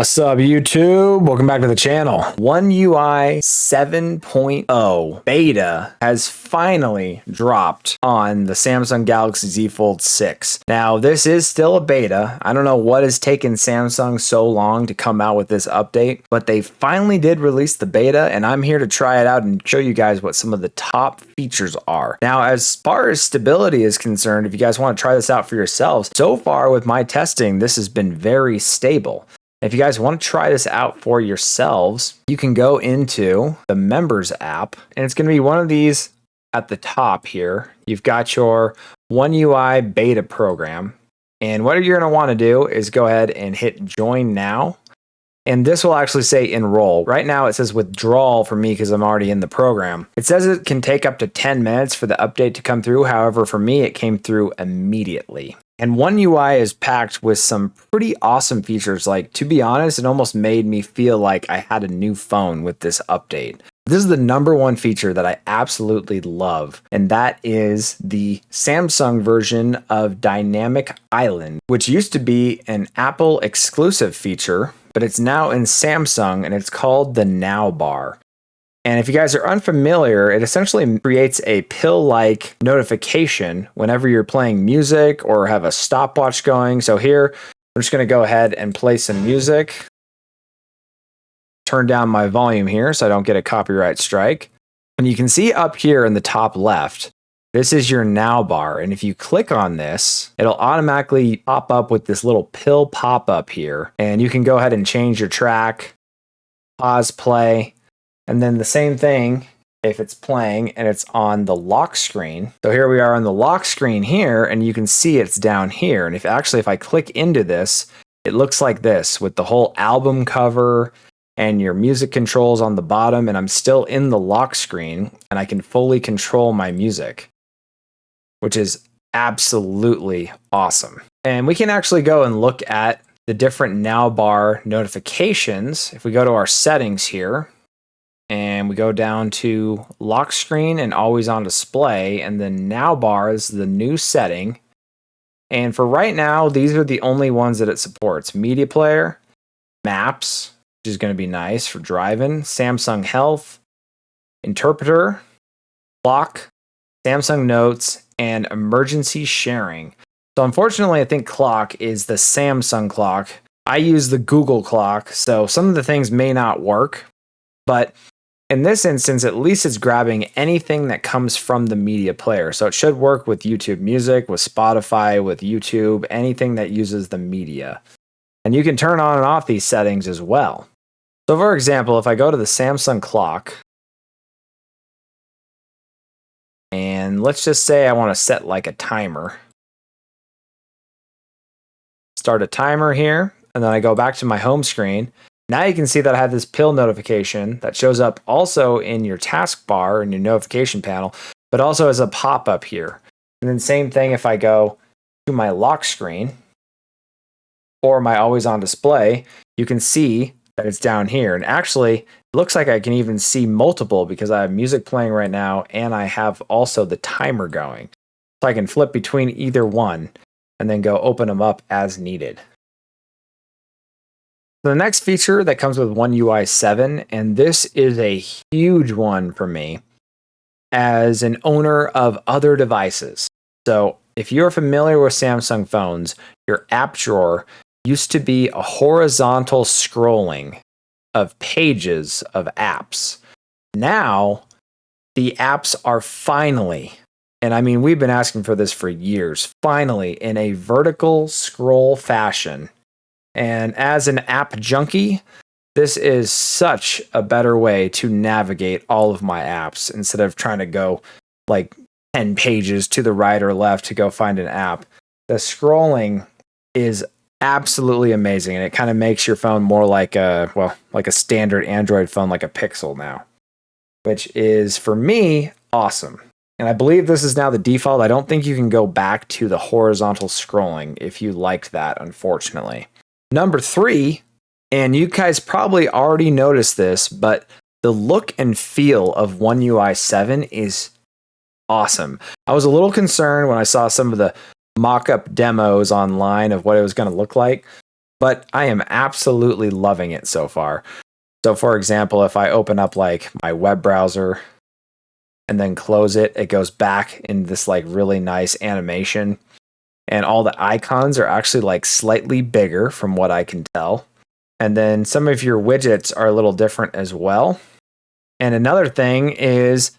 What's up, YouTube? Welcome back to the channel. One UI 7.0 beta has finally dropped on the Samsung Galaxy Z Fold 6. Now, this is still a beta. I don't know what has taken Samsung so long to come out with this update, but they finally did release the beta, and I'm here to try it out and show you guys what some of the top features are. Now, as far as stability is concerned, if you guys want to try this out for yourselves, so far with my testing, this has been very stable. If you guys want to try this out for yourselves, you can go into the Members app, and it's going to be one of these at the top here. You've got your One UI beta program, and what you're going to want to do is go ahead and hit Join Now, and this will actually say Enroll. Right now it says Withdrawal for me because I'm already in the program. It says it can take up to 10 minutes for the update to come through. However, for me, it came through immediately. And One UI is packed with some pretty awesome features. Like, to be honest, it almost made me feel like I had a new phone with this update. This is the number one feature that I absolutely love, and that is the Samsung version of Dynamic Island, which used to be an Apple exclusive feature, but it's now in Samsung, and it's called the Now bar. And if you guys are unfamiliar, it essentially creates a pill-like notification whenever you're playing music or have a stopwatch going. So here, I'm just going to go ahead and play some music. Turn down my volume here so I don't get a copyright strike. And you can see up here in the top left, this is your Now bar. And if you click on this, it'll automatically pop up with this little pill pop-up here. And you can go ahead and change your track, pause, play. And then the same thing if it's playing and it's on the lock screen. So here we are on the lock screen here, and you can see it's down here. And if I click into this, it looks like this with the whole album cover and your music controls on the bottom. And I'm still in the lock screen and I can fully control my music, which is absolutely awesome. And we can actually go and look at the different Now bar notifications. If we go to our settings here, and we go down to lock screen and always on display, and then Now bar is the new setting. And for right now, these are the only ones that it supports. Media player, maps, which is going to be nice for driving, Samsung Health, interpreter, clock, Samsung Notes, and emergency sharing. So unfortunately, I think clock is the Samsung clock. I use the Google clock, so some of the things may not work, but in this instance, at least it's grabbing anything that comes from the media player. So it should work with YouTube Music, with Spotify, with YouTube, anything that uses the media. And you can turn on and off these settings as well. So for example, if I go to the Samsung clock, and let's just say I want to set like a timer. Start a timer here, and then I go back to my home screen. Now you can see that I have this pill notification that shows up also in your taskbar and your notification panel, but also as a pop-up here. And then same thing if I go to my lock screen or my always on display, you can see that it's down here. And actually, it looks like I can even see multiple because I have music playing right now and I have also the timer going. So I can flip between either one and then go open them up as needed. The next feature that comes with One UI 7, and this is a huge one for me as an owner of other devices. So if you're familiar with Samsung phones, your app drawer used to be a horizontal scrolling of pages of apps. Now, the apps are finally, and I mean, we've been asking for this for years, finally in a vertical scroll fashion. And as an app junkie, this is such a better way to navigate all of my apps instead of trying to go like 10 pages to the right or left to go find an app. The scrolling is absolutely amazing, and it kind of makes your phone more like a standard Android phone, like a Pixel now, which is, for me, awesome. And I believe this is now the default. I don't think you can go back to the horizontal scrolling if you liked that, unfortunately. Number 3, and you guys probably already noticed this, but the look and feel of One UI 7 is awesome. I was a little concerned when I saw some of the mock-up demos online of what it was going to look like, but I am absolutely loving it so far. So for example, if I open up like my web browser and then close it, it goes back in this like really nice animation. And all the icons are actually like slightly bigger from what I can tell. And then some of your widgets are a little different as well. And another thing is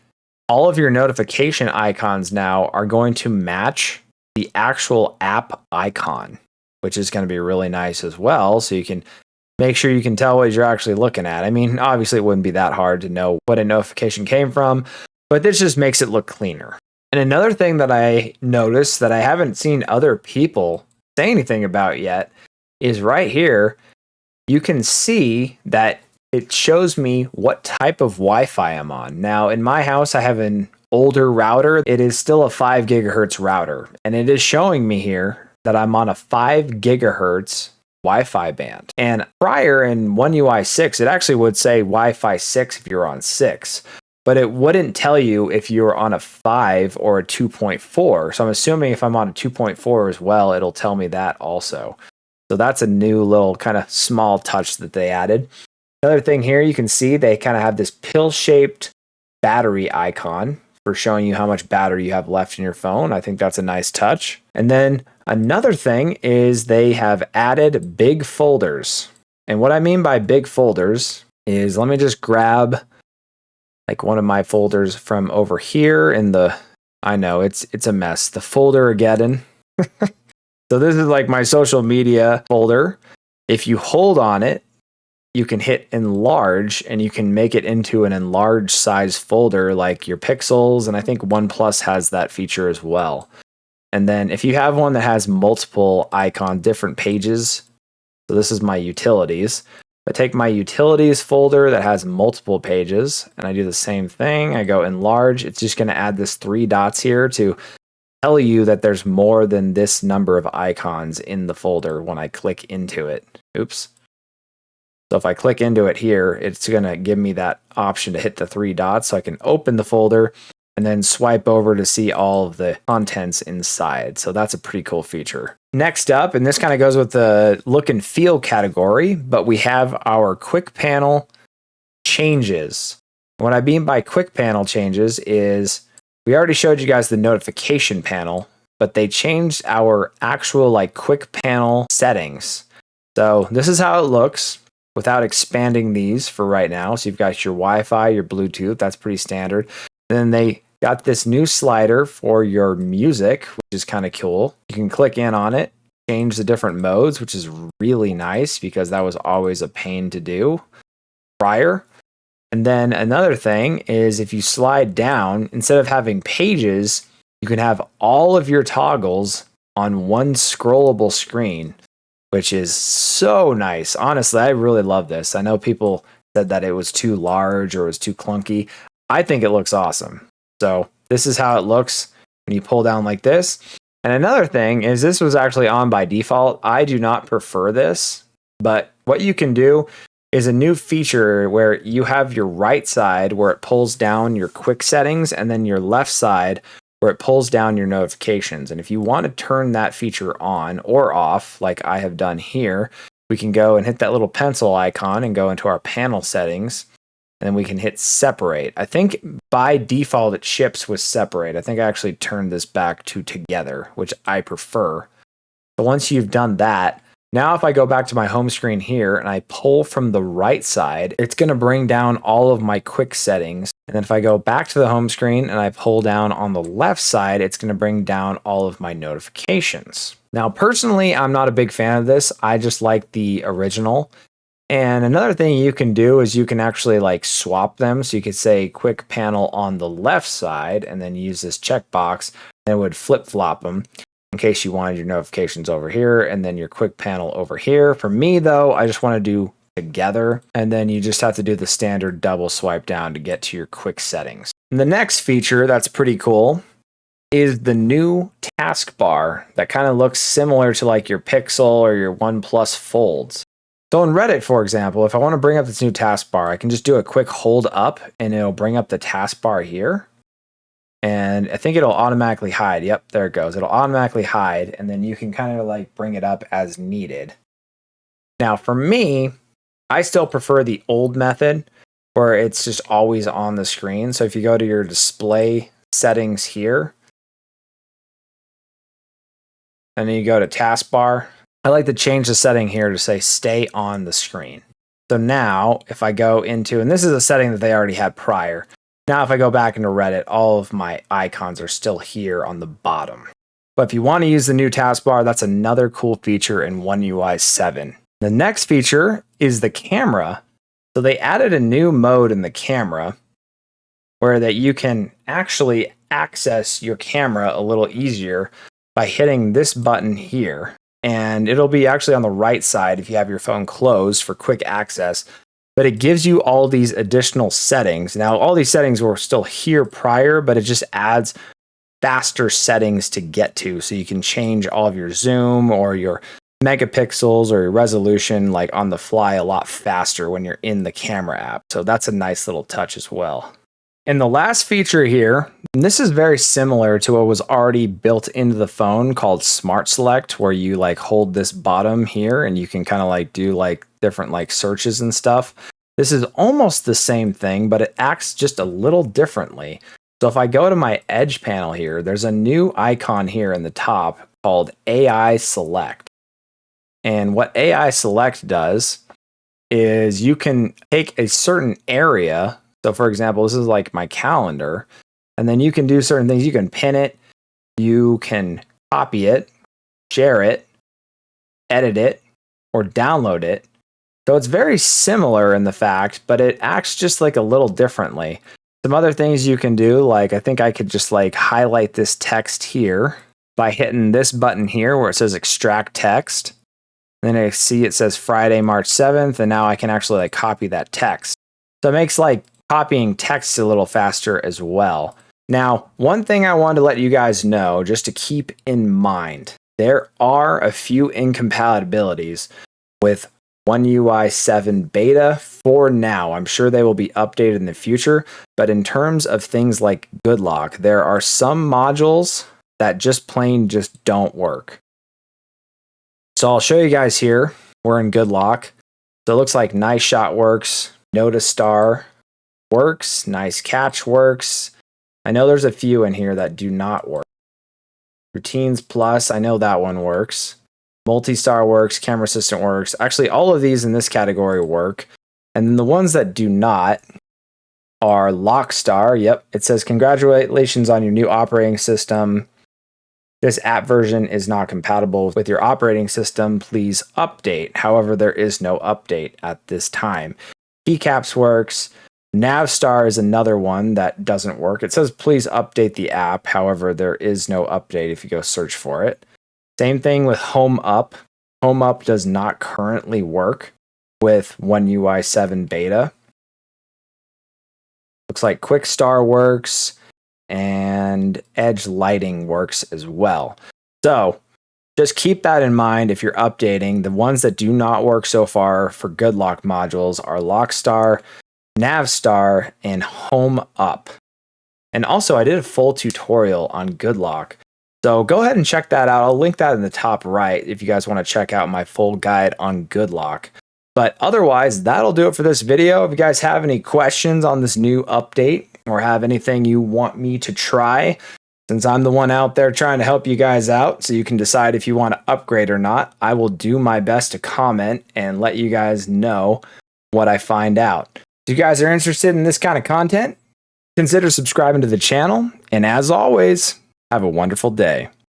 all of your notification icons now are going to match the actual app icon, which is going to be really nice as well. So you can make sure you can tell what you're actually looking at. I mean, obviously it wouldn't be that hard to know what a notification came from, but this just makes it look cleaner. And another thing that I noticed that I haven't seen other people say anything about yet is right here, you can see that it shows me what type of Wi-Fi I'm on. Now, in my house, I have an older router. It is still a 5 gigahertz router, and it is showing me here that I'm on a 5 gigahertz Wi-Fi band. And prior in One UI 6, it actually would say Wi-Fi 6 if you're on 6, but it wouldn't tell you if you're on a 5 or a 2.4. So I'm assuming if I'm on a 2.4 as well, it'll tell me that also. So that's a new little kind of small touch that they added. Another thing here, you can see they kind of have this pill-shaped battery icon for showing you how much battery you have left in your phone. I think that's a nice touch. And then another thing is they have added big folders. And what I mean by big folders is, let me just grab like one of my folders from over here in the, I know it's a mess, the Folder-ageddon. So this is like my social media folder. If you hold on it, you can hit enlarge and you can make it into an enlarged size folder like your pixels. And I think OnePlus has that feature as well. And then if you have one that has multiple different pages, so this is my utilities. I take my utilities folder that has multiple pages and I do the same thing. I go enlarge. It's just going to add this 3 dots here to tell you that there's more than this number of icons in the folder when I click into it. Oops. So if I click into it here, it's going to give me that option to hit the 3 dots so I can open the folder and then swipe over to see all of the contents inside. So that's a pretty cool feature. Next up, and this kind of goes with the look and feel category, but we have our quick panel changes. What I mean by quick panel changes is we already showed you guys the notification panel, but they changed our actual like quick panel settings. So this is how it looks without expanding these for right now. So you've got your Wi-Fi, your Bluetooth, that's pretty standard. And then they got this new slider for your music, which is kind of cool. You can click in on it, change the different modes, which is really nice because that was always a pain to do prior. And then another thing is if you slide down, instead of having pages, you can have all of your toggles on one scrollable screen, which is so nice. Honestly, I really love this. I know people said that it was too large or it was too clunky. I think it looks awesome. So this is how it looks when you pull down like this. And another thing is this was actually on by default. I do not prefer this, but what you can do is a new feature where you have your right side where it pulls down your quick settings and then your left side where it pulls down your notifications. And if you want to turn that feature on or off, like I have done here, we can go and hit that little pencil icon and go into our panel settings. And then we can hit separate. I think by default it ships with separate. I think I actually turned this back to together, which I prefer. So once you've done that, now if I go back to my home screen here and I pull from the right side, it's going to bring down all of my quick settings. And then if I go back to the home screen and I pull down on the left side, it's going to bring down all of my notifications. Now, personally, I'm not a big fan of this. I just like the original. And another thing you can do is you can actually like swap them. So you could say quick panel on the left side and then use this checkbox and it would flip flop them in case you wanted your notifications over here and then your quick panel over here. For me though, I just want to do together and then you just have to do the standard double swipe down to get to your quick settings. And the next feature that's pretty cool is the new taskbar that kind of looks similar to like your Pixel or your OnePlus Folds. So in Reddit, for example, if I want to bring up this new taskbar, I can just do a quick hold up and it'll bring up the taskbar here. And I think it'll automatically hide. Yep, there it goes. It'll automatically hide. And then you can kind of like bring it up as needed. Now, for me, I still prefer the old method where it's just always on the screen. So if you go to your display settings here, and then you go to taskbar, I like to change the setting here to say stay on the screen. So now if I go into, and this is a setting that they already had prior. Now if I go back into Reddit, all of my icons are still here on the bottom. But if you want to use the new taskbar, that's another cool feature in One UI 7. The next feature is the camera. So they added a new mode in the camera where that you can actually access your camera a little easier by hitting this button here. And it'll be actually on the right side if you have your phone closed for quick access. But it gives you all these additional settings. Now, all these settings were still here prior, but it just adds faster settings to get to. So you can change all of your zoom or your megapixels or your resolution like on the fly a lot faster when you're in the camera app. So that's a nice little touch as well. And the last feature here, and this is very similar to what was already built into the phone called Smart Select, where you like hold this bottom here and you can kind of like do like different like searches and stuff. This is almost the same thing, but it acts just a little differently. So if I go to my Edge panel here, there's a new icon here in the top called AI Select. And what AI Select does is you can take a certain area. So for example, this is like my calendar, and then you can do certain things. You can pin it, you can copy it, share it, edit it, or download it. So it's very similar in the fact, but it acts just like a little differently. Some other things you can do, like I think I could just like highlight this text here by hitting this button here where it says extract text. And then I see it says Friday, March 7th, and now I can actually like copy that text. So it makes like copying text a little faster as well. Now, one thing I wanted to let you guys know, just to keep in mind, there are a few incompatibilities with One UI 7 beta for now. I'm sure they will be updated in the future, but in terms of things like Good Lock, there are some modules that just plain just don't work. So I'll show you guys here. We're in Good Lock. So it looks like Nice Shot works, Notice Star works, Nice Catch works. I know there's a few in here that do not work. Routines Plus, I know that one works. Multi-Star works, Camera Assistant works. Actually, all of these in this category work. And then the ones that do not are Lockstar. Yep, it says congratulations on your new operating system. This app version is not compatible with your operating system. Please update. However, there is no update at this time. Keycaps works. Navstar is another one that doesn't work. It says please update the app. However, there is no update if you go search for it. Same thing with Home Up. Home Up does not currently work with One UI 7 beta. Looks like Quick Star works and Edge Lighting works as well. So just keep that in mind if you're updating. The ones that do not work so far for Good Lock modules are Lockstar, Navstar, and Home Up. And also, I did a full tutorial on Good Lock. So go ahead and check that out. I'll link that in the top right if you guys want to check out my full guide on Good Lock. But otherwise, that'll do it for this video. If you guys have any questions on this new update or have anything you want me to try, since I'm the one out there trying to help you guys out so you can decide if you want to upgrade or not, I will do my best to comment and let you guys know what I find out. If you guys are interested in this kind of content, consider subscribing to the channel. And as always, have a wonderful day.